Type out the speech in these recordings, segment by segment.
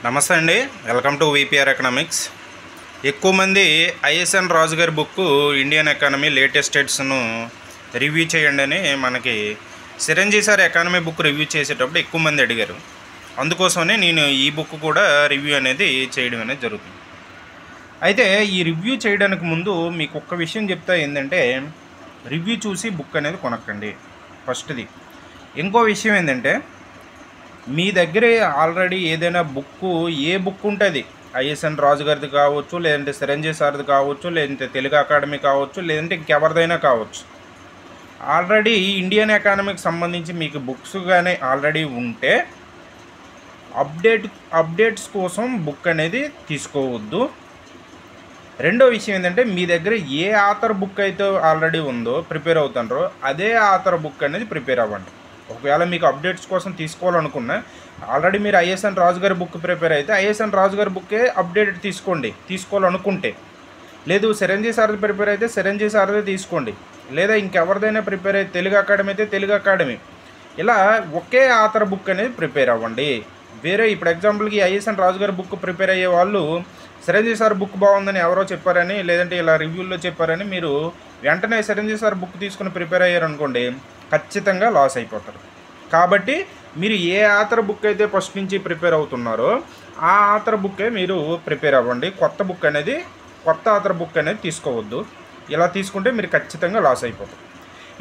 నమస్తే అండి, welcome to VPR economics. ఎక్కువ మంది ఐఎస్ఎన్ రాజు గారి బుక్ ఇండియన్ ఎకానమీ లేటెస్ట్ స్టేట్స్ను రివ్యూ చేయండి అని మనకి Chiranjeevi sir economy book review చేసేటప్పుడు ఎక్కువ మంది అడిగారు. అందుకోసమనే నేను ఈ బుక్ కూడా రివ్యూ అనేది చేయడం అనేది జరుగుతుంది. అయితే ఈ రివ్యూ చేయడానికి ముందు మీకు ఒక్క విషయం చెప్తా, ఏంటంటే రివ్యూ చూసి బుక్ అనేది కొనక్కండి ఫస్ట్ది. ఇంకో విషయం ఏంటంటే, మీ దగ్గరే ఆల్రెడీ ఏదైనా ఏ బుక్ ఉంటుంది, ఐఎస్ఎన్ రాజు గారిది కావచ్చు, లేదంటే చిరంజీవి సార్ది కావచ్చు, లేదంటే తెలుగు అకాడమీ కావచ్చు, లేదంటే ఇంకెవరిదైనా కావచ్చు, ఆల్రెడీ ఇండియన్ ఎకానమీకి సంబంధించి మీకు బుక్స్ కానీ ఆల్రెడీ ఉంటే అప్డేట్స్ కోసం బుక్ అనేది తీసుకోవద్దు. రెండో విషయం ఏంటంటే, మీ దగ్గర ఏ ఆథర్ బుక్ అయితే ఆల్రెడీ ఉందో ప్రిపేర్ అవుతుండ్రో అదే ఆథర్ బుక్ అనేది ప్రిపేర్ అవ్వండి. ఒకవేళ మీకు అప్డేట్స్ కోసం తీసుకోవాలనుకున్నా, ఆల్రెడీ మీరు ఐఎస్ఎన్ రాజు గారి బుక్ ప్రిపేర్ అయితే ఐఎస్ఎన్ రాజు గారి బుక్కే అప్డేట్ తీసుకోవాలనుకుంటే, లేదు చిరంజీవి సార్ది ప్రిపేర్ అయితే చిరంజీవి సార్దే తీసుకోండి, లేదా ఇంకెవరిదైనా ప్రిపేర్ అయితే తెలుగు అకాడమీ అయితే తెలుగు అకాడమీ, ఇలా ఒకే ఆథర్ బుక్ అనేది ప్రిపేర్ అవ్వండి. వేరే ఇప్పుడు ఎగ్జాంపుల్కి ఐఎస్ఎన్ రాజు గారి బుక్ ప్రిపేర్ అయ్యే వాళ్ళు చిరంజీవి సార్ బుక్ బాగుందని ఎవరో చెప్పారని, లేదంటే ఇలా రివ్యూల్లో చెప్పారని మీరు వెంటనే చిరంజీవి సార్ బుక్ తీసుకుని ప్రిపేర్ అయ్యారనుకోండి, ఖచ్చితంగా లాస్ అయిపోతారు. కాబట్టి మీరు ఏ ఆథర్ బుక్ అయితే ఫస్ట్ నుంచి ప్రిపేర్ అవుతున్నారో ఆ ఆథర్ బుక్కే మీరు ప్రిపేర్ అవ్వండి. కొత్త ఆథర్ బుక్ అనేది తీసుకోవద్దు. ఇలా తీసుకుంటే మీరు ఖచ్చితంగా లాస్ అయిపోతారు.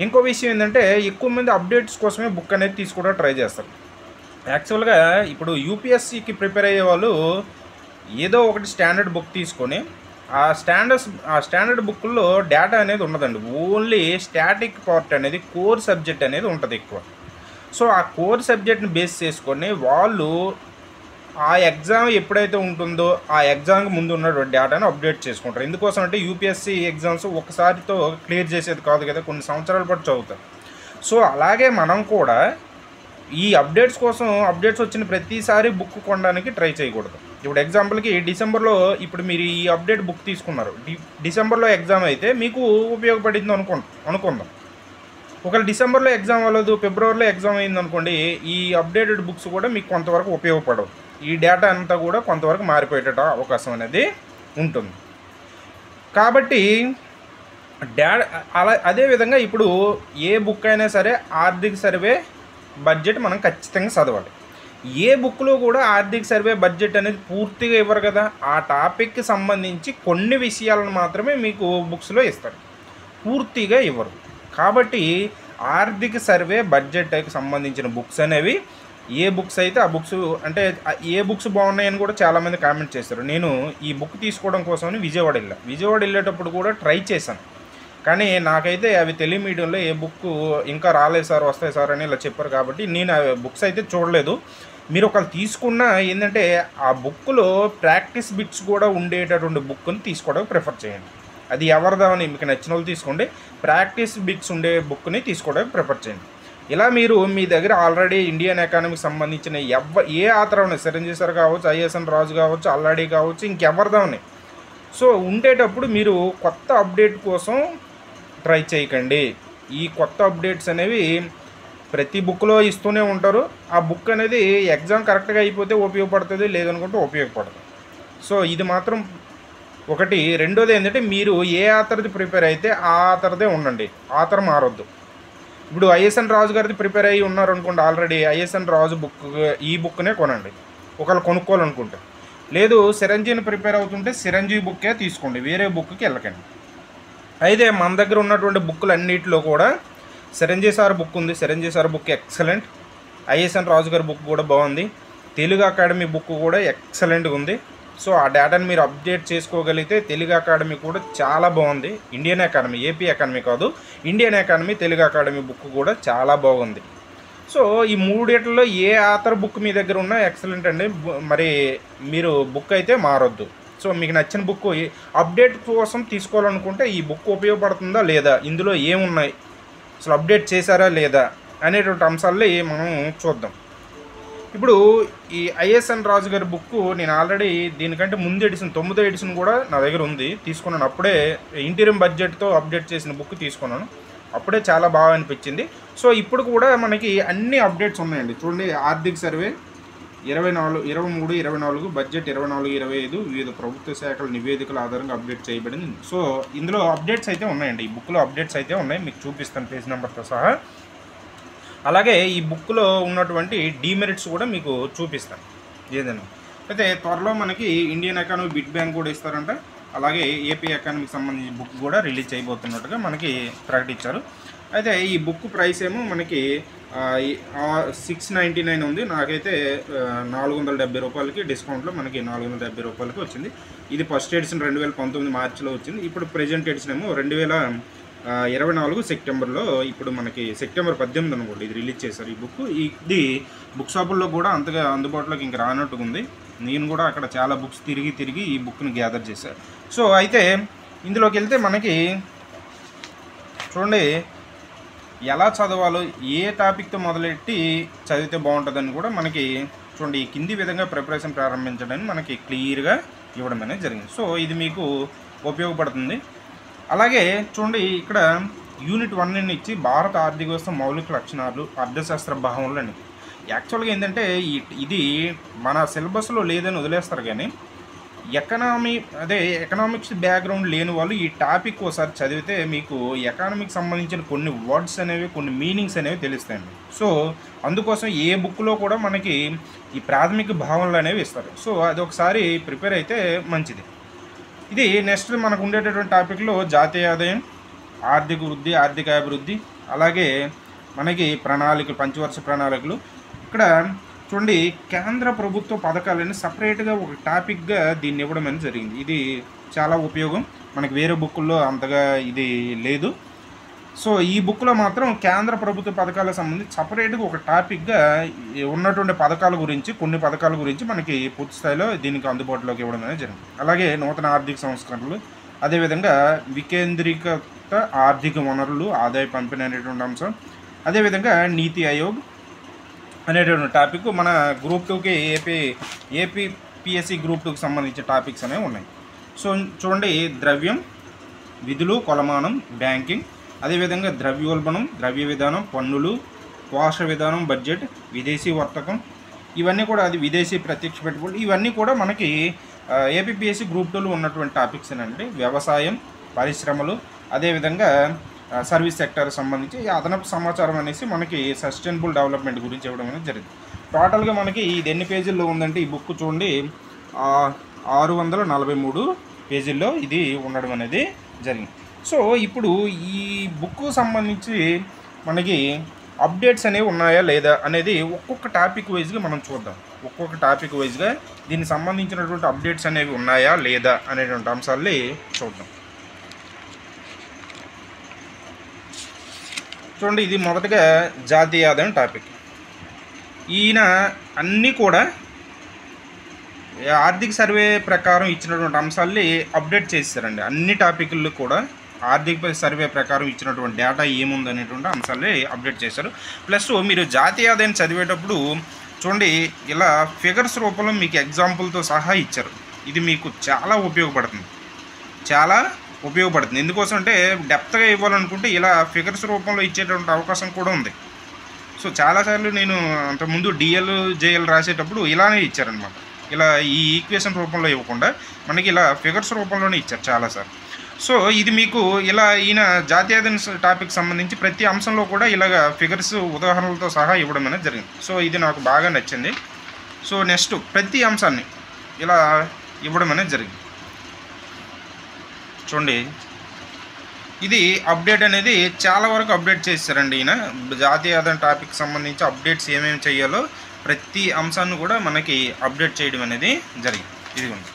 ఇంకో విషయం ఏంటంటే, ఎక్కువ మంది అప్డేట్స్ కోసమే బుక్ అనేది తీసుకోవడం ట్రై చేస్తారు. యాక్చువల్గా ఇప్పుడు యూపీఎస్సీకి ప్రిపేర్ అయ్యే వాళ్ళు ఏదో ఒకటి స్టాండర్డ్ బుక్ తీసుకొని ఆ స్టాండర్డ్ బుక్లో డేటా అనేది ఉండదండి. ఓన్లీ స్టాటిక్ పార్ట్ అనేది, కోర్ సబ్జెక్ట్ అనేది ఉంటుంది ఎక్కువ. సో ఆ కోర్ సబ్జెక్ట్ని బేస్ చేసుకొని వాళ్ళు ఆ ఎగ్జామ్ ఎప్పుడైతే ఉంటుందో ఆ ఎగ్జామ్కి ముందు ఉన్నటువంటి డేటాను అప్డేట్ చేసుకుంటారు. ఎందుకోసం అంటే యూపీఎస్సీ ఎగ్జామ్స్ ఒకసారితో క్లియర్ చేసేది కాదు కదా, కొన్ని సంవత్సరాల పాటు చదువుతారు. సో అలాగే మనం కూడా ఈ అప్డేట్స్ వచ్చిన ప్రతిసారి బుక్ కొనడానికి ట్రై చేయకూడదు. ఇప్పుడు ఎగ్జాంపుల్కి డిసెంబర్లో ఇప్పుడు మీరు ఈ అప్డేట్ బుక్ తీసుకున్నారు, డిసెంబర్లో ఎగ్జామ్ అయితే మీకు ఉపయోగపడింది అనుకుందాం. ఒకవేళ డిసెంబర్లో ఎగ్జామ్ అవ్వలేదు, ఫిబ్రవరిలో ఎగ్జామ్ అయింది అనుకోండి, ఈ అప్డేటెడ్ బుక్స్ కూడా మీకు కొంతవరకు ఉపయోగపడవు. ఈ డేటా అంతా కూడా కొంతవరకు మారిపోయేట అవకాశం అనేది ఉంటుంది. కాబట్టి అదేవిధంగా ఇప్పుడు ఏ బుక్ అయినా సరే ఆర్థిక సర్వే బడ్జెట్ మనం ఖచ్చితంగా చదవాలి. ఏ బుక్లో కూడా ఆర్థిక సర్వే బడ్జెట్ అనేది పూర్తిగా ఇవ్వరు కదా, ఆ టాపిక్కి సంబంధించి కొన్ని విషయాలను మాత్రమే మీకు బుక్స్లో ఇస్తారు, పూర్తిగా ఇవ్వరు. కాబట్టి ఆర్థిక సర్వే బడ్జెట్కి సంబంధించిన బుక్స్ అనేవి ఏ బుక్స్ అయితే ఆ బుక్స్, అంటే ఏ బుక్స్ బాగున్నాయని కూడా చాలామంది కామెంట్ చేస్తారు. నేను ఈ బుక్ తీసుకోవడం కోసమని విజయవాడ వెళ్ళేటప్పుడు కూడా ట్రై చేశాను, కానీ నాకైతే అవి తెలుగు మీడియంలో ఏ బుక్ ఇంకా రాలేదు సార్, వస్తాయి సార్ అని ఇలా చెప్పారు. కాబట్టి నేను ఆ బుక్స్ అయితే చూడలేదు. మీరు ఒకళ్ళు తీసుకున్నా ఏంటంటే ఆ బుక్లో ప్రాక్టీస్ బిట్స్ కూడా ఉండేటటువంటి బుక్ని తీసుకోవడానికి ప్రిఫర్ చేయండి. అది ఎవరిదామని మీకు నచ్చిన వాళ్ళు తీసుకోండి, ప్రాక్టీస్ బిట్స్ ఉండే బుక్ని తీసుకోవడానికి ప్రిఫర్ చేయండి. ఇలా మీరు మీ దగ్గర ఆల్రెడీ ఇండియన్ ఎకానమీకి సంబంధించిన ఏ ఆథర్ ఉన్నాయి, చిరంజీవి సార్ కావచ్చు, ఐఎస్ఎన్ రాజు కావచ్చు, అల్లాడి కావచ్చు, ఇంకెవరిదామని, సో ఉండేటప్పుడు మీరు కొత్త అప్డేట్ కోసం ట్రై చేయకండి. ఈ కొత్త అప్డేట్స్ అనేవి ప్రతి బుక్లో ఇస్తూనే ఉంటారు. ఆ బుక్ అనేది ఎగ్జామ్ కరెక్ట్గా అయిపోతే ఉపయోగపడుతుంది, లేదనుకుంటే ఉపయోగపడదు. సో ఇది మాత్రం ఒకటి. రెండోది ఏంటంటే, మీరు ఏ ఆథర్ది ప్రిపేర్ అయితే ఆ ఆథర్దే ఉండండి, ఆథర్ మారొద్దు. ఇప్పుడు ఐఎస్ఎన్ రాజు గారిది ప్రిపేర్ అయ్యి ఉన్నారనుకోండి, ఆల్రెడీ ఐఎస్ఎన్ రాజు బుక్ ఈ బుక్నే కొనండి ఒకళ్ళు కొనుక్కోవాలనుకుంటే. లేదు చిరంజీవిని ప్రిపేర్ అవుతుంటే చిరంజీవి బుక్కే తీసుకోండి, వేరే బుక్కి వెళ్ళకండి. అయితే మన దగ్గర ఉన్నటువంటి బుక్కులు అన్నింటిలో కూడా చిరంజీవి సార్ బుక్ ఉంది, Chiranjeevi sir book excellent. ISN Raju గారి బుక్ కూడా బాగుంది, తెలుగు అకాడమీ బుక్ కూడా ఎక్సలెంట్గా ఉంది. సో ఆ డేటాని మీరు అప్డేట్ చేసుకోగలిగితే తెలుగు అకాడమీ కూడా చాలా బాగుంది. ఇండియన్ ఎకానమీ, ఏపీ ఎకానమీ కాదు, Indian economy Telugu academy book కూడా చాలా బాగుంది. సో ఈ మూడిట్లో ఏ ఆథర్ బుక్ మీ దగ్గర ఉన్నా ఎక్సలెంట్ అండి. మరి మీరు బుక్ అయితే మారొద్దు. సో మీకు నచ్చిన బుక్ అప్డేట్ కోసం తీసుకోవాలనుకుంటే ఈ బుక్ ఉపయోగపడుతుందా లేదా, ఇందులో ఏమున్నాయి, అసలు అప్డేట్ చేశారా లేదా అనేటువంటి అంశాల్లో మనం చూద్దాం. ఇప్పుడు ఈ ఐఎస్ఎన్ రాజు గారి బుక్ నేను ఆల్రెడీ దీనికంటే ముందు ఎడిషన్ 9వ ఎడిషన్ కూడా నా దగ్గర ఉంది, తీసుకున్నాను. అప్పుడే ఇంటీరియం బడ్జెట్తో అప్డేట్ చేసిన బుక్ తీసుకున్నాను, అప్పుడే చాలా బాగా అనిపించింది. సో ఇప్పుడు కూడా మనకి అన్ని అప్డేట్స్ ఉన్నాయండి. చూడండి, ఆర్థిక సర్వే, 23-24 బడ్జెట్ 24-25 వివిధ ప్రభుత్వ శాఖల నివేదికల ఆధారంగా అప్డేట్ చేయబడింది. సో ఇందులో అప్డేట్స్ అయితే ఉన్నాయండి, ఈ బుక్లో అప్డేట్స్ అయితే ఉన్నాయి, మీకు చూపిస్తాను పేజ్ నెంబర్తో సహా. అలాగే ఈ బుక్లో ఉన్నటువంటి డీమెరిట్స్ కూడా మీకు చూపిస్తాను ఏదైనా. అయితే త్వరలో మనకి ఇండియన్ ఎకానమీ బిట్ బ్యాంక్ కూడా ఇస్తారంట, అలాగే ఏపీ ఎకానమీకి సంబంధించిన బుక్ కూడా రిలీజ్ చేయబోతున్నట్టుగా మనకి ప్రకటించారు. అయితే ఈ బుక్ ప్రైస్ ఏమో మనకి 699 ఉంది, నాకైతే 470 రూపాయలకి డిస్కౌంట్లో మనకి 470 రూపాయలకి వచ్చింది. ఇది ఫస్ట్ ఎడిషన్ 2019 మార్చిలో వచ్చింది. ఇప్పుడు ప్రెజెంట్ ఎడిషన్ ఏమో 2024 సెప్టెంబర్లో, ఇప్పుడు మనకి సెప్టెంబర్ 18 అనుకోండి ఇది రిలీజ్ చేశారు ఈ బుక్. ఇది బుక్ షాపుల్లో కూడా అంతగా అందుబాటులోకి ఇంక రానట్టుగా ఉంది. నేను కూడా అక్కడ చాలా బుక్స్ తిరిగి ఈ బుక్ని గ్యాదర్ చేశాను. సో అయితే ఇందులోకి వెళ్తే మనకి చూడండి ఎలా చదవాలో, ఏ టాపిక్తో మొదలెట్టి చదివితే బాగుంటుందని కూడా మనకి చూడండి ఈ కింది విధంగా ప్రిపరేషన్ ప్రారంభించడానికి మనకి క్లియర్గా ఇవ్వడం అనేది జరిగింది. సో ఇది మీకు ఉపయోగపడుతుంది. అలాగే చూడండి ఇక్కడ యూనిట్ 1 ఇచ్చి భారత ఆర్థిక వ్యవస్థ మౌలిక లక్షణాలు, అర్థశాస్త్ర భావనలు అని. యాక్చువల్గా ఏంటంటే ఇది మన సిలబస్లో లేదని వదిలేస్తారు, కానీ ఎకనామిక్స్ బ్యాక్గ్రౌండ్ లేని వాళ్ళు ఈ టాపిక్ ఒకసారి చదివితే మీకు ఎకానమీకి సంబంధించిన కొన్ని వర్డ్స్ అనేవి, కొన్ని మీనింగ్స్ అనేవి తెలుస్తాయండి. సో అందుకోసం ఏ బుక్లో కూడా మనకి ఈ ప్రాథమిక భావనలు అనేవి ఇస్తారు. సో అది ఒకసారి ప్రిపేర్ అయితే మంచిది. ఇది నెక్స్ట్ మనకు ఉండేటటువంటి టాపిక్లో జాతీయ ఆదాయం, ఆర్థిక వృద్ధి, ఆర్థిక అభివృద్ధి, అలాగే మనకి ప్రణాళికలు, పంచవర్ష ప్రణాళికలు. ఇక్కడ చూడండి కేంద్ర ప్రభుత్వ పథకాలని సపరేట్గా ఒక టాపిక్గా దీన్ని ఇవ్వడం అనేది జరిగింది. ఇది చాలా ఉపయోగం, మనకి వేరే బుక్కుల్లో అంతగా ఇది లేదు. సో ఈ బుక్లో మాత్రం కేంద్ర ప్రభుత్వ పథకాలకు సంబంధించి సపరేట్గా ఒక టాపిక్గా ఉన్నటువంటి పథకాల గురించి, కొన్ని పథకాల గురించి మనకి పూర్తి స్థాయిలో దీనికి అందుబాటులోకి ఇవ్వడం అనేది జరిగింది. అలాగే నూతన ఆర్థిక సంస్కరణలు, అదేవిధంగా వికేంద్రీకృత ఆర్థిక వనరులు, ఆదాయ పంపిణీ అనేటువంటి అంశం, అదేవిధంగా నీతి ఆయోగ్ అనేటువంటి టాపిక్ మన గ్రూప్ 2కి ఏపీపీఎస్సీ గ్రూప్ 2కి సంబంధించిన టాపిక్స్ అనేవి ఉన్నాయి. సో చూడండి ద్రవ్యం, విధులు, కొలమానం, బ్యాంకింగ్, అదేవిధంగా ద్రవ్యోల్బణం, ద్రవ్య విధానం, పన్నులు, కోశ విధానం, బడ్జెట్, విదేశీ వర్తకం, ఇవన్నీ కూడా, అది విదేశీ ప్రత్యక్ష పెట్టుబడులు, ఇవన్నీ కూడా మనకి ఏపీపీఎస్సీ గ్రూప్ 2లో ఉన్నటువంటి టాపిక్స్ అండి. వ్యవసాయం, పరిశ్రమలు, అదేవిధంగా సర్వీస్ సెక్టర్ సంబంధించి అదనపు సమాచారం అనేసి మనకి సస్టైనబుల్ డెవలప్మెంట్ గురించి ఇవ్వడం అనేది జరిగింది. టోటల్గా మనకి ఇది ఎన్ని పేజీల్లో ఉందంటే ఈ బుక్ చూడండి 643 పేజీల్లో ఇది ఉండడం అనేది జరిగింది. సో ఇప్పుడు ఈ బుక్ సంబంధించి మనకి అప్డేట్స్ అనేవి ఉన్నాయా లేదా అనేది ఒక్కొక్క టాపిక్ వైజ్గా మనం చూద్దాం. ఒక్కొక్క టాపిక్ వైజ్గా దీనికి సంబంధించినటువంటి అప్డేట్స్ అనేవి ఉన్నాయా లేదా అనేటువంటి అంశాలని చూద్దాం. చూడండి ఇది మొదటగా జాతీయ ఆదాయం టాపిక్. ఈయన అన్నీ కూడా ఆర్థిక సర్వే ప్రకారం ఇచ్చినటువంటి అంశాలని అప్డేట్ చేశారండి. అన్ని టాపిక్లు కూడా ఆర్థిక సర్వే ప్రకారం ఇచ్చినటువంటి డేటా ఏముంది అనేటువంటి అంశాలని అప్డేట్ చేశారు. ప్లస్ మీరు జాతీయ ఆదాయం చదివేటప్పుడు చూడండి ఇలా ఫిగర్స్ రూపంలో మీకు ఎగ్జాంపుల్తో సహా ఇచ్చారు. ఇది మీకు చాలా ఉపయోగపడుతుంది, ఎందుకోసం అంటే డెప్త్గా ఇవ్వాలనుకుంటే ఇలా ఫిగర్స్ రూపంలో ఇచ్చేటువంటి అవకాశం కూడా ఉంది. సో చాలాసార్లు నేను అంతకుముందు డిఎల్ జేఎల్ రాసేటప్పుడు ఇలానే ఇచ్చారనమాట. ఇలా ఈ ఈక్వేషన్ రూపంలో ఇవ్వకుండా మనకి ఇలా ఫిగర్స్ రూపంలోనే ఇచ్చారు చాలాసార్లు. సో ఇది మీకు ఇలా ఈయన జాతీయ టాపిక్ సంబంధించి ప్రతి అంశంలో కూడా ఇలాగ ఫిగర్స్ ఉదాహరణలతో సహా ఇవ్వడం అనేది జరిగింది. సో ఇది నాకు బాగా నచ్చింది. సో నెక్స్ట్ ప్రతి అంశాన్ని ఇలా ఇవ్వడం అనేది జరిగింది. చూడండి ఇది అప్డేట్ అనేది చాలా వరకు అప్డేట్ చేశారండి ఈయన. జాతీయ ఆదాయం టాపిక్ సంబంధించి అప్డేట్స్ ఏమేమి చేయాలో ప్రతి అంశాన్ని కూడా మనకి అప్డేట్ చేయడం అనేది జరిగింది. ఇది ఉంది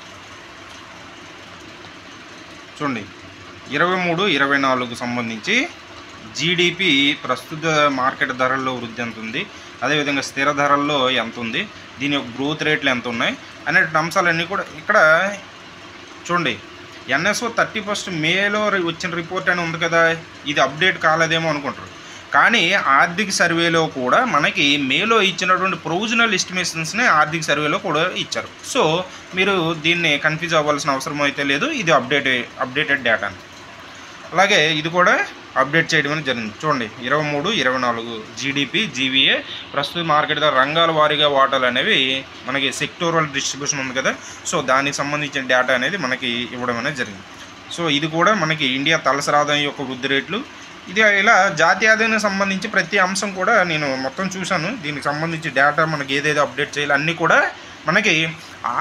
చూడండి 23-24 సంబంధించి జీడిపి ప్రస్తుత మార్కెట్ ధరల్లో వృద్ధి ఎంత ఉంది, అదేవిధంగా స్థిర ధరల్లో ఎంత ఉంది, దీని యొక్క గ్రోత్ రేట్లు ఎంత ఉన్నాయి అనే అంశాలన్నీ కూడా ఇక్కడ చూడండి. ఎన్ఎస్ఓ 31 మేలో వచ్చిన రిపోర్ట్ అని ఉంది కదా, ఇది అప్డేట్ కాలేదేమో అనుకుంటారు. కానీ ఆర్థిక సర్వేలో కూడా మనకి మేలో ఇచ్చినటువంటి ప్రొవిజనల్ ఎస్టిమేషన్స్ని ఆర్థిక సర్వేలో కూడా ఇచ్చారు. సో మీరు దీన్ని కన్ఫ్యూజ్ అవ్వాల్సిన అవసరం అయితే లేదు, ఇది అప్డేటెడ్ డేటా. అలాగే ఇది కూడా అప్డేట్ చేయడం అనేది జరిగింది. చూడండి 23, 24 జీడిపి, జీవీఏ, ప్రస్తుత మార్కెట్ ధర, రంగాల వారీగా వాటాలు అనేవి మనకి సెక్టోరల్ డిస్ట్రిబ్యూషన్ ఉంది కదా, సో దానికి సంబంధించిన డేటా అనేది మనకి ఇవ్వడం అనేది జరిగింది. సో ఇది కూడా మనకి ఇండియా తలసరి ఆదాయం యొక్క వృద్ధి రేట్లు, ఇది ఇలా జాతీయ ఆదాయానికి సంబంధించి ప్రతి అంశం కూడా నేను మొత్తం చూశాను. దీనికి సంబంధించి డేటా మనకి ఏదేదో అప్డేట్ చేయాలి అన్నీ కూడా మనకి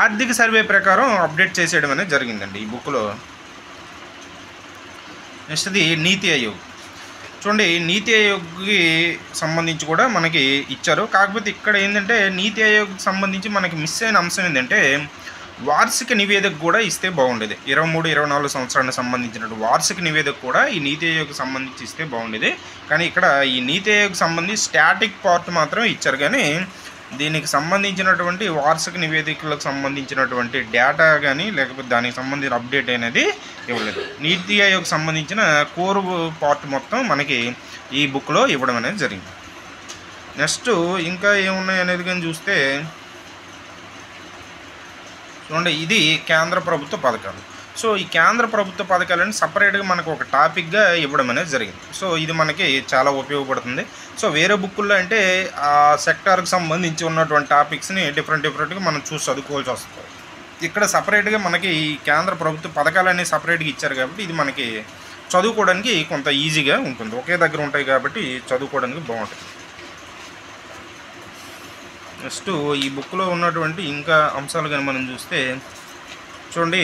ఆర్థిక సర్వే ప్రకారం అప్డేట్ చేసేయడం అనేది జరిగిందండి ఈ బుక్లో. నెక్స్ట్ది నీతి ఆయోగ్. చూడండి నీతి ఆయోగ్కి సంబంధించి కూడా మనకి ఇచ్చారు. కాకపోతే ఇక్కడ ఏంటంటే నీతి ఆయోగ్కి సంబంధించి మనకి మిస్ అయిన అంశం ఏంటంటే వార్షిక నివేదిక కూడా ఇస్తే బాగుండేది. 23, 24 సంవత్సరానికి సంబంధించినటువంటి వార్షిక నివేదిక కూడా ఈ నీతి ఆయోగ్కి సంబంధించి ఇస్తే బాగుండేది. కానీ ఇక్కడ ఈ నీతి ఆయోగ్కి సంబంధించి స్టాటిక్ పార్ట్ మాత్రమే ఇచ్చారు, కానీ దీనికి సంబంధించినటువంటి వార్షిక నివేదికలకు సంబంధించినటువంటి డేటా కానీ లేకపోతే దానికి సంబంధించిన అప్డేట్ అనేది ఇవ్వలేదు. నీతి ఆయోగ్కి సంబంధించిన కోర్ పార్ట్ మొత్తం మనకి ఈ బుక్లో ఇవ్వడం అనేది జరిగింది. నెక్స్ట్ ఇంకా ఏమున్నాయి అనేది కానీ చూస్తే చూడండి, ఇది కేంద్ర ప్రభుత్వ పథకాలు. సో ఈ కేంద్ర ప్రభుత్వ పథకాలని సపరేట్గా మనకు ఒక టాపిక్గా ఇవ్వడం అనేది జరిగింది. సో ఇది మనకి చాలా ఉపయోగపడుతుంది. సో వేరే బుక్కుల్లో అంటే ఆ సెక్టార్కి సంబంధించి ఉన్నటువంటి టాపిక్స్ని డిఫరెంట్గా మనం చూసి చదువుకోవాల్సి వస్తుంది. ఇక్కడ సపరేట్గా మనకి ఈ కేంద్ర ప్రభుత్వ పథకాలన్నీ సపరేట్గా ఇచ్చారు కాబట్టి ఇది మనకి చదువుకోవడానికి కొంత ఈజీగా ఉంటుంది. ఒకే దగ్గర ఉంటాయి కాబట్టి చదువుకోవడానికి బాగుంటుంది. నెక్స్ట్ ఈ బుక్లో ఉన్నటువంటి ఇంకా అంశాలు కానీ మనం చూస్తే చూడండి,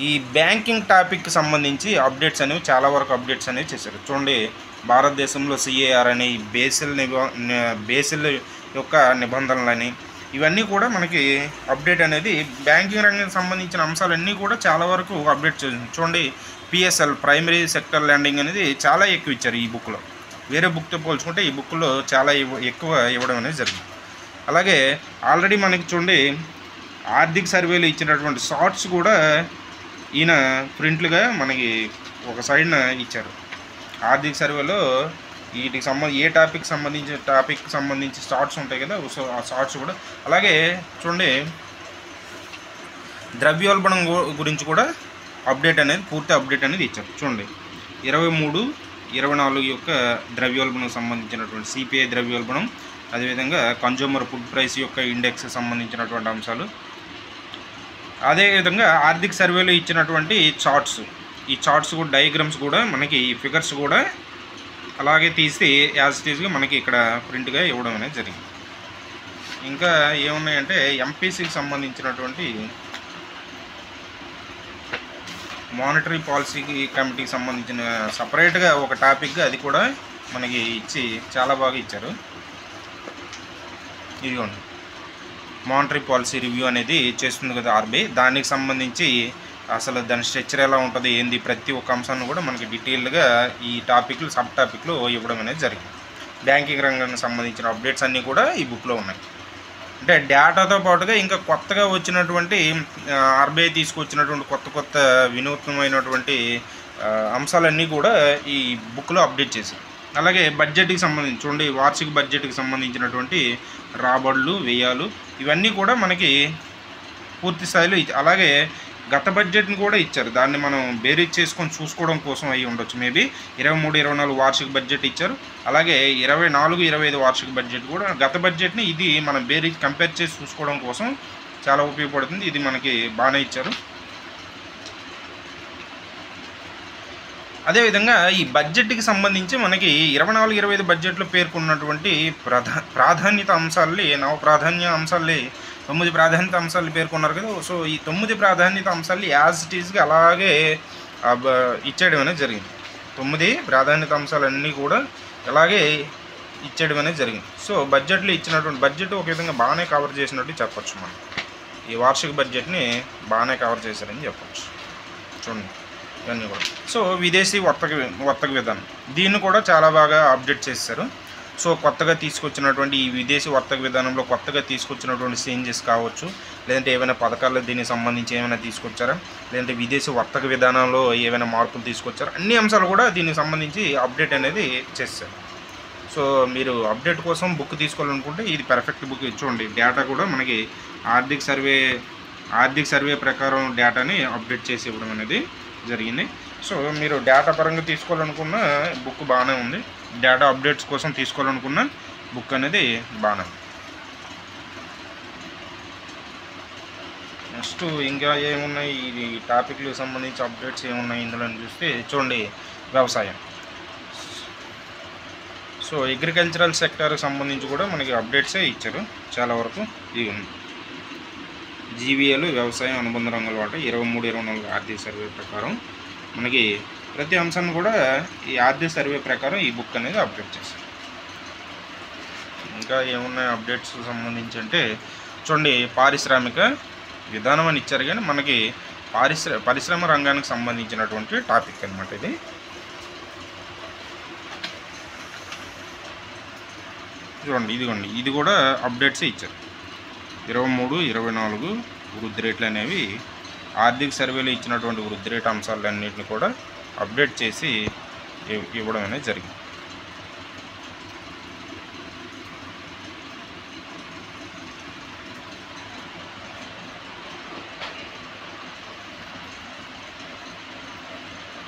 ఈ బ్యాంకింగ్ టాపిక్కి సంబంధించి అప్డేట్స్ అనేవి చాలా వరకు అప్డేట్స్ అనేవి చేశారు. చూడండి, భారతదేశంలో సిఏఆర్ అని, బేసిల్ యొక్క నిబంధనలని, ఇవన్నీ కూడా మనకి అప్డేట్ అనేది బ్యాంకింగ్ రంగానికి సంబంధించిన అంశాలన్నీ కూడా చాలా వరకు అప్డేట్ చేసింది. చూడండి, పిఎస్ఎల్ ప్రైమరీ సెక్టర్ ల్యాండింగ్ అనేది చాలా ఎక్కువ ఇచ్చారు ఈ బుక్లో. వేరే బుక్తో పోల్చుకుంటే ఈ బుక్లో చాలా ఎక్కువ ఇవ్వడం అనేది జరిగింది. అలాగే ఆల్రెడీ మనకి చూడండి ఆర్థిక సర్వేలు ఇచ్చినటువంటి షార్ట్స్ కూడా ఈయన ప్రింట్లుగా మనకి ఒక సైడ్న ఇచ్చారు. ఆర్థిక సర్వేలో వీటికి ఏ టాపిక్ సంబంధించి షార్ట్స్ ఉంటాయి కదా, సో ఆ షార్ట్స్ కూడా. అలాగే చూడండి ద్రవ్యోల్బణం గురించి కూడా అప్డేట్ అనేది పూర్తి అప్డేట్ అనేది ఇచ్చారు. చూడండి 23, 24 యొక్క ద్రవ్యోల్బణం సంబంధించినటువంటి సిపిఐ ద్రవ్యోల్బణం, అదేవిధంగా కన్జ్యూమర్ ఫుడ్ ప్రైస్ యొక్క ఇండెక్స్కి సంబంధించినటువంటి అంశాలు, అదేవిధంగా ఆర్థిక సర్వేలో ఇచ్చినటువంటి చార్ట్స్, ఈ చార్ట్స్ కూడా డయాగ్రామ్స్ కూడా మనకి ఫిగర్స్ కూడా అలాగే తీసి యాజ్ ఇట్ ఈజ్గా మనకి ఇక్కడ ప్రింట్గా ఇవ్వడం అనేది జరిగింది. ఇంకా ఏమున్నాయంటే ఎంపీసీకి సంబంధించినటువంటి మానిటరీ పాలసీ కమిటీకి సంబంధించిన సపరేట్గా ఒక టాపిక్గా అది కూడా మనకి ఇచ్చి చాలా బాగా ఇచ్చారు. ఇదిగోండి, మానిటరీ పాలసీ రివ్యూ అనేది చేస్తుంది కదా ఆర్బీఐ, దానికి సంబంధించి అసలు దాని స్ట్రక్చర్ ఎలా ఉంటుంది ఏంది ప్రతి ఒక్క అంశాన్ని కూడా మనకి డీటెయిల్గా ఈ టాపిక్లు సబ్ టాపిక్లు ఇవ్వడం అనేది జరిగింది. బ్యాంకింగ్ రంగానికి సంబంధించిన అప్డేట్స్ అన్నీ కూడా ఈ బుక్లో ఉన్నాయి. అంటే డేటాతో పాటుగా ఇంకా కొత్తగా వచ్చినటువంటి ఆర్బీఐ తీసుకొచ్చినటువంటి కొత్త వినూత్నమైనటువంటి అంశాలన్నీ కూడా ఈ బుక్లో అప్డేట్ చేశారు. అలాగే బడ్జెట్కి సంబంధించి చూడండి, వార్షిక బడ్జెట్కి సంబంధించినటువంటి రాబడులు, వ్యయాలు ఇవన్నీ కూడా మనకి పూర్తి స్థాయిలో అలాగే గత బడ్జెట్ని కూడా ఇచ్చారు. దాన్ని మనం బేరీజ్ చేసుకొని చూసుకోవడం కోసం అయ్యి ఉండొచ్చు. మేబీ 23, 24 వార్షిక బడ్జెట్ ఇచ్చారు. అలాగే 24, 25 వార్షిక బడ్జెట్ కూడా గత బడ్జెట్ని ఇది మనం బేరీజ్ కంపేర్ చేసి చూసుకోవడం కోసం చాలా ఉపయోగపడుతుంది. ఇది మనకి బాగానే ఇచ్చారు. అదేవిధంగా ఈ బడ్జెట్కి సంబంధించి మనకి 24, 25 బడ్జెట్లో పేర్కొన్నటువంటి ప్రాధాన్యత అంశాలని, ప్రాధాన్య అంశాలని 9 ప్రాధాన్యత అంశాలు పేర్కొన్నారు కదా. సో ఈ 9 ప్రాధాన్యత అంశాలు యాజ్ ఇట్ ఈజ్గా అలాగే ఇచ్చేయడం అనేది జరిగింది. 9 ప్రాధాన్యత అంశాలన్నీ కూడా అలాగే ఇచ్చేయడం అనేది జరిగింది. సో బడ్జెట్లో ఇచ్చినటువంటి బడ్జెట్ ఒక విధంగా బాగానే కవర్ చేసినట్టు చెప్పచ్చు. మనం ఈ వార్షిక బడ్జెట్ని బాగానే కవర్ చేశారని చెప్పచ్చు. చూడండి ఇవన్నీ కూడా. సో విదేశీ వర్తక విధానం దీన్ని కూడా చాలా బాగా అప్డేట్ చేశారు. సో కొత్తగా తీసుకొచ్చినటువంటి ఈ విదేశీ వర్తక విధానంలో కొత్తగా తీసుకొచ్చినటువంటి చేంజెస్ కావచ్చు, లేదంటే ఏమైనా పథకాల్లో దీనికి సంబంధించి ఏమైనా తీసుకొచ్చారా, లేదంటే విదేశీ వర్తక విధానంలో ఏమైనా మార్పులు తీసుకొచ్చారా, అన్ని అంశాలు కూడా దీనికి సంబంధించి అప్డేట్ అనేది చేశారు. సో మీరు అప్డేట్ కోసం బుక్ తీసుకోవాలనుకుంటే ఇది పర్ఫెక్ట్ బుక్. చూడండి డేటా కూడా మనకి ఆర్థిక సర్వే ప్రకారం డేటాని అప్డేట్ చేసి ఇవ్వడం అనేది జరిగింది. సో మీరు డేటా పరంగా తీసుకోవాలనుకున్న బుక్ బాగానే ఉంది, డేటా అప్డేట్స్ కోసం తీసుకోవాలనుకున్న బుక్ అనేది బాగానే ఉంది. నెక్స్ట్ ఇంకా ఏమున్నాయి ఈ టాపిక్లకు సంబంధించి అప్డేట్స్ ఏమున్నాయి ఇందులో చూస్తే చూడండి, వ్యవసాయం. సో అగ్రికల్చరల్ సెక్టార్కి సంబంధించి కూడా మనకి అప్డేట్సే ఇచ్చారు చాలా వరకు. ఇది జీవీఏలు వ్యవసాయం అనుబంధ రంగుల వాట 23-24 ఆర్థిక సర్వే ప్రకారం మనకి ప్రతి అంశాన్ని కూడా ఈ ఆర్థిక సర్వే ప్రకారం ఈ బుక్ అనేది అప్డేట్ చేశారు. ఇంకా ఏమున్నాయి అప్డేట్స్ సంబంధించి అంటే చూడండి, పారిశ్రామిక విధానం అని ఇచ్చారు, కానీ మనకి పరిశ్రమ రంగానికి సంబంధించినటువంటి టాపిక్ అనమాట ఇది. చూడండి, ఇదిగోండి, ఇది కూడా అప్డేట్సే ఇచ్చారు. 23-24 వృద్ధి రేట్లు అనేవి ఆర్థిక సర్వేలో ఇచ్చినటువంటి వృద్ధి రేటు అంశాలన్నింటిని కూడా అప్డేట్ చేసి ఇవ్వడం అనేది జరిగింది.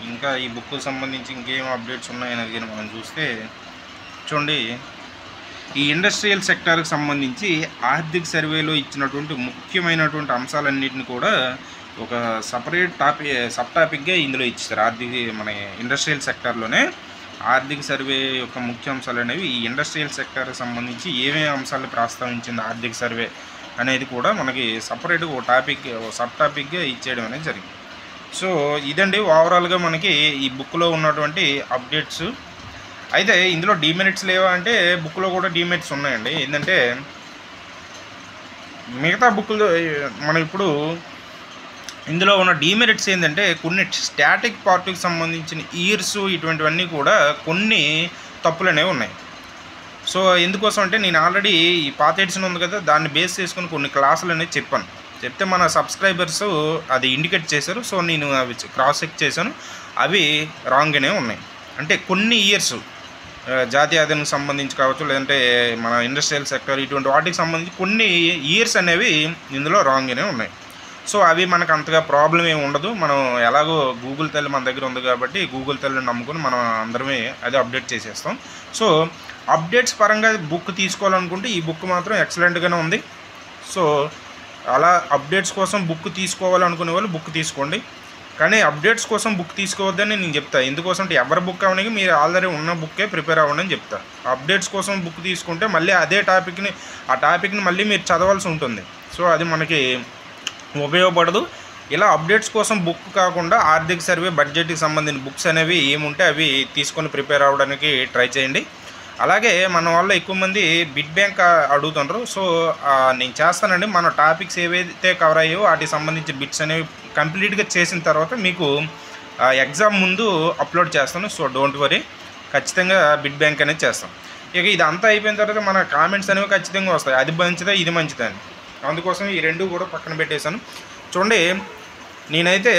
ఇంకా ఈ బుక్కు సంబంధించి ఇంకేం అప్డేట్స్ ఉన్నాయనేది కానీ మనం చూస్తే చూడండి, ఈ ఇండస్ట్రియల్ సెక్టార్కి సంబంధించి ఆర్థిక సర్వేలో ఇచ్చినటువంటి ముఖ్యమైనటువంటి అంశాలన్నింటిని కూడా ఒక సపరేట్ సబ్ టాపిక్గా ఇందులో ఇచ్చారు. మన ఇండస్ట్రియల్ సెక్టార్లోనే ఆర్థిక సర్వే యొక్క ముఖ్య అంశాలు అనేవి ఈ ఇండస్ట్రియల్ సెక్టార్కి సంబంధించి ఏమేమి అంశాలు ప్రస్తావించింది ఆర్థిక సర్వే అనేది కూడా మనకి సపరేట్గా ఒక సబ్ టాపిక్గా ఇచ్చేయడం అనేది జరిగింది. సో ఇదండి ఓవరాల్గా మనకి ఈ బుక్లో ఉన్నటువంటి అప్డేట్స్. అయితే ఇందులో డీమెరిట్స్ లేవా అంటే బుక్లో కూడా డీమెరిట్స్ ఉన్నాయండి. ఏంటంటే మిగతా బుక్లో మనం ఇప్పుడు ఇందులో ఉన్న డీమెరిట్స్ ఏంటంటే కొన్ని స్టాటిక్ పార్ట్కి సంబంధించిన ఇయర్స్ ఇటువంటివన్నీ కూడా కొన్ని తప్పులు అనేవి ఉన్నాయి. సో ఎందుకోసం అంటే నేను ఆల్రెడీ ఈ పాత ఎడిషన్ ఉంది కదా, దాన్ని బేస్ చేసుకుని కొన్ని క్లాసులు అనేది చెప్తే మన సబ్స్క్రైబర్స్ అది ఇండికేట్ చేశారు. సో నేను అవి క్రాస్ చెక్ చేశాను, అవి రాంగ్గానే ఉన్నాయి. అంటే కొన్ని ఇయర్స్ జాతీయ ఆదాయానికి సంబంధించి కావచ్చు, లేదంటే మన ఇండస్ట్రియల్ సెక్టర్ ఇటువంటి వాటికి సంబంధించి కొన్ని ఇయర్స్ అనేవి ఇందులో రాంగ్గానే ఉన్నాయి. సో అవి మనకు అంతగా ప్రాబ్లం ఏమి ఉండదు. మనం ఎలాగో గూగుల్ తల్లి మన దగ్గర ఉంది కాబట్టి గూగుల్ తల్లిని నమ్ముకొని మనం అందరమే అదే అప్డేట్ చేసేస్తాం. సో అప్డేట్స్ పరంగా బుక్ తీసుకోవాలనుకుంటే ఈ బుక్ మాత్రం ఎక్సలెంట్గానే ఉంది. సో అలా అప్డేట్స్ కోసం బుక్ తీసుకోవాలనుకునే వాళ్ళు బుక్ తీసుకోండి, కానీ అప్డేట్స్ కోసం బుక్ తీసుకోవద్దని నేను చెప్తాను. ఎందుకోసం అంటే ఎవరి బుక్ అవడానికి మీరు ఆల్రెడీ ఉన్న బుక్కే ప్రిపేర్ అవ్వండి అని చెప్తాను. అప్డేట్స్ కోసం బుక్ తీసుకుంటే మళ్ళీ అదే టాపిక్ని మళ్ళీ మీరు చదవాల్సి ఉంటుంది. సో అది మనకి ఉపయోగపడదు. ఇలా అప్డేట్స్ కోసం బుక్ కాకుండా ఆర్థిక సర్వే బడ్జెట్కి సంబంధించిన బుక్స్ అనేవి ఏముంటే అవి తీసుకొని ప్రిపేర్ అవ్వడానికి ట్రై చేయండి. అలాగే మన వాళ్ళు ఎక్కువ మంది బిడ్ బ్యాంక్ అడుగుతుంటారు. సో నేను చేస్తానండి, మన టాపిక్స్ ఏవైతే కవర్ అయ్యో వాటికి సంబంధించి బిట్స్ అనేవి కంప్లీట్గా చేసిన తర్వాత మీకు ఎగ్జామ్ ముందు అప్లోడ్ చేస్తాను. సో డోంట్ వరీ, ఖచ్చితంగా బిడ్ బ్యాంక్ అనేది చేస్తాం. ఇక ఇదంతా అయిపోయిన తర్వాత మన కామెంట్స్ అనేవి ఖచ్చితంగా వస్తాయి, అది మంచిదా ఇది మంచిదా అని. అందుకోసం ఈ రెండు కూడా పక్కన పెట్టేశాను. చూడండి, నేనైతే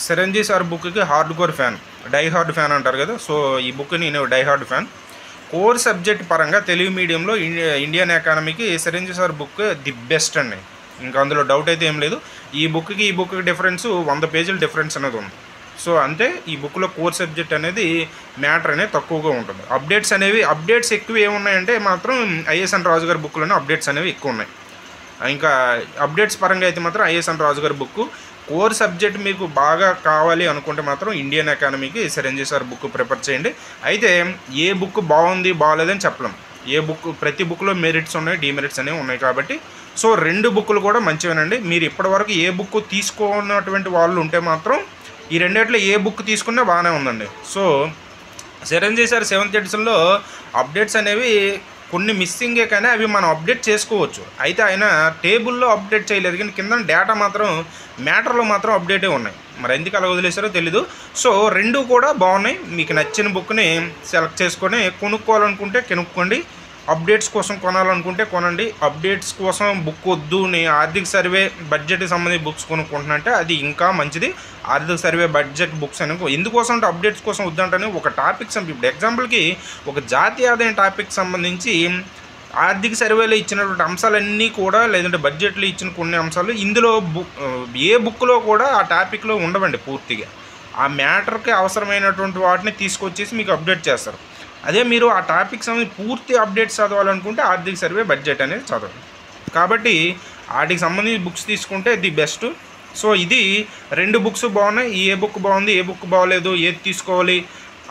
చిరంజీవి సార్ బుక్కి hard core fan, die hard fan అంటారు కదా. సో ఈ బుక్ నేను die hard fan. Core subject పరంగా తెలుగు మీడియంలో ఇండియన్ ఎకానమీకి Chiranjeevi sir book the best అండి, ఇంకా అందులో డౌట్ అయితే ఏం లేదు. ఈ బుక్కి డిఫరెన్స్ 100 పేజీల డిఫరెన్స్ అనేది ఉంది. సో అంటే ఈ బుక్లో కోర్ సబ్జెక్ట్ అనేది మ్యాటర్ అనేది తక్కువగా ఉంటుంది. అప్డేట్స్ ఎక్కువ ఏమున్నాయంటే మాత్రం ఐఎస్ఎన్ రాజు గారి బుక్లోనే అప్డేట్స్ అనేవి ఎక్కువ ఉన్నాయి. ఇంకా అప్డేట్స్ పరంగా అయితే మాత్రం ఐఎస్ఎన్ రాజు గారి బుక్. కోర్ సబ్జెక్ట్ మీకు బాగా కావాలి అనుకుంటే మాత్రం ఇండియన్ ఎకానమీకి చిరంజీవి సార్ బుక్ ప్రిఫర్ చేయండి. అయితే ఏ బుక్ బాగుంది బాగోలేదని చెప్పలేం. ప్రతి బుక్లో మెరిట్స్ ఉన్నాయి, డిమెరిట్స్ అనేవి ఉన్నాయి కాబట్టి సో రెండు బుక్లు కూడా మంచివేనండి. మీరు ఇప్పటివరకు ఏ బుక్ తీసుకున్నటువంటి వాళ్ళు ఉంటే మాత్రం ఈ రెండిట్లో ఏ బుక్ తీసుకున్నా బాగానే ఉందండి. సో చిరంజీవి సార్ 7th ఎడిషన్లో అప్డేట్స్ అనేవి కొన్ని మిస్సింగే, కానీ అవి మనం అప్డేట్ చేసుకోవచ్చు. అయితే ఆయన టేబుల్లో అప్డేట్ చేయలేదు, కానీ కింద డేటా మాత్రం మ్యాటర్లో మాత్రం అప్డేటే ఉన్నాయి. మరి ఎందుకు అలా వదిలేసారో తెలీదు. సో రెండు కూడా బాగున్నాయి. మీకు నచ్చిన బుక్ని సెలెక్ట్ చేసుకొని కొనుక్కోవాలనుకుంటే కొనుక్కోండి, అప్డేట్స్ కోసం కొనాలనుకుంటే కొనండి. అప్డేట్స్ కోసం బుక్ వద్దు, నేను ఆర్థిక సర్వే బడ్జెట్కి సంబంధించి బుక్స్ కొనుక్కుంటున్నానంటే అది ఇంకా మంచిది. ఆర్థిక సర్వే బడ్జెట్ బుక్స్ అని ఎందుకోసం అంటే అప్డేట్స్ కోసం వద్దంటే ఒక టాపిక్ ఇప్పుడు ఎగ్జాంపుల్కి ఒక జాతీయ ఆదాయం టాపిక్ సంబంధించి ఆర్థిక సర్వేలో ఇచ్చినటువంటి అంశాలన్నీ కూడా, లేదంటే బడ్జెట్లో ఇచ్చిన కొన్ని అంశాలు ఇందులో ఏ బుక్లో కూడా ఆ టాపిక్లో ఉండవండి పూర్తిగా. ఆ మ్యాటర్కి అవసరమైనటువంటి వాటిని తీసుకొచ్చేసి మీకు అప్డేట్ చేస్తారు. అదే మీరు ఆ టాపిక్ సంబంధించి పూర్తి అప్డేట్స్ చదవాలనుకుంటే ఆర్థిక సర్వే బడ్జెట్ అనేది చదవండి. కాబట్టి వాటికి సంబంధించి బుక్స్ తీసుకుంటే ది బెస్ట్. సో ఇది 2 బుక్స్ బాగున్నాయి, ఏ బుక్ బాగుంది, ఏ బుక్ బాగోలేదు, ఏది తీసుకోవాలి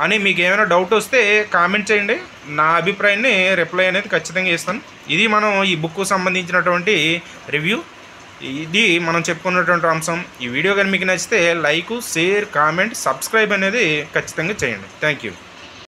అని మీకు ఏమైనా డౌట్ వస్తే కామెంట్ చేయండి. నా అభిప్రాయాన్ని రిప్లై అనేది ఖచ్చితంగా ఇస్తాను. ఇది మనం ఈ బుక్కు సంబంధించినటువంటి రివ్యూ, ఇది మనం చెప్పుకున్నటువంటి అంశం. ఈ వీడియో కానీ మీకు నచ్చితే లైక్, షేర్, కామెంట్, సబ్స్క్రైబ్ అనేది ఖచ్చితంగా చేయండి. Thank you.